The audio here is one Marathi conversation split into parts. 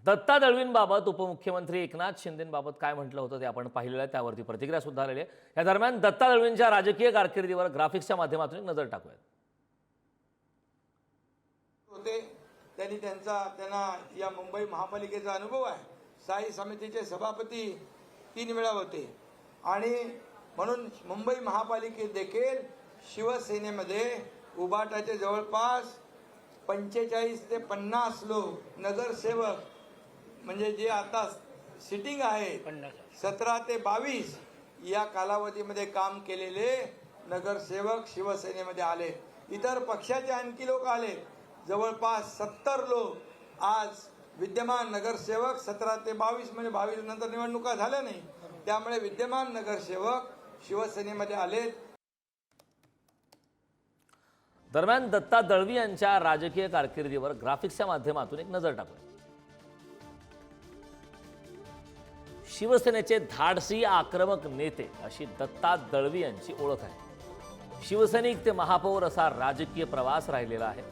दत्ता दळवींबाबत उपमुख्यमंत्री एकनाथ शिंदेंबाबत काय म्हटलं होतं ते आपण पाहिलेलं आहे, त्यावरती प्रतिक्रिया सुद्धा आलेली आहे। या दरम्यान दत्ता दळवींच्या राजकीय कारकिर्दीवर ग्राफिक्सच्या माध्यमातून एक नजर टाकूयात। त्यांना या मुंबई महापालिकेचा अनुभव आहे। स्थायी समितीचे सभापती 3 वेळा होते आणि म्हणून मुंबई महापालिकेत देखील शिवसेनेमध्ये उबाटाचे जवळपास 45 ते 50 लोक नगरसेवक म्हणजे जे आता सिटिंग आहे 17 ते 22 या कालावधीमध्ये काम केलेले नगरसेवक शिवसेनेमध्ये आले। इतर पक्षाचे आणखी लोक आले, जवळपास 70 लोक आज विद्यमान नगरसेवक 17 ते 22 म्हणजे 22 नंतर निवडणुका झाल्या नाही, त्यामुळे विद्यमान नगरसेवक शिवसेनेमध्ये आले। दरम्यान दत्ता दळवी यांच्या राजकीय कारकिर्दीवर ग्राफिक्सच्या माध्यमातून एक नजर टाकूया। शिवसेनेचे धाडसी आक्रमक नेते अशी दत्ता दळवी यांची ओळख आहे। शिवसैनिक ते महापौर असा राजकीय प्रवास राहिलेला आहे।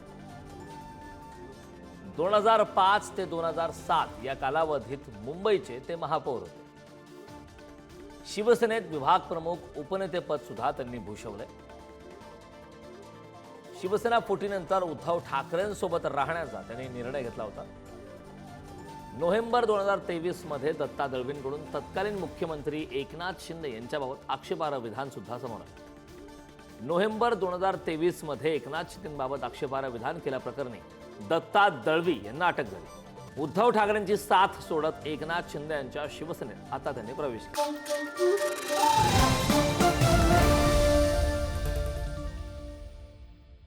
2005 ते 2007 या कालावधीत मुंबईचे ते महापौर होते। शिवसेनेत विभाग प्रमुख उपनेतेपद सुद्धा त्यांनी भूषवले। शिवसेना फुटीनंतर उद्धव ठाकरेंसोबत राहण्याचा त्यांनी निर्णय घेतला होता। नोव्हेंबर 2023 मध्ये दत्ता दळवींकडून तत्कालीन मुख्यमंत्री एकनाथ शिंदे यांच्याबाबत आक्षेपार्ह विधान सुद्धा समोर आले। नोव्हेंबर 2023 मध्ये एकनाथ शिंदेंबाबत आक्षेपार्ह विधान केल्याप्रकरणी दत्ता दळवी यांना अटक झाली। उद्धव ठाकरेंची साथ सोडत एकनाथ शिंदे यांच्या शिवसेनेत आता त्यांनी प्रवेश केला।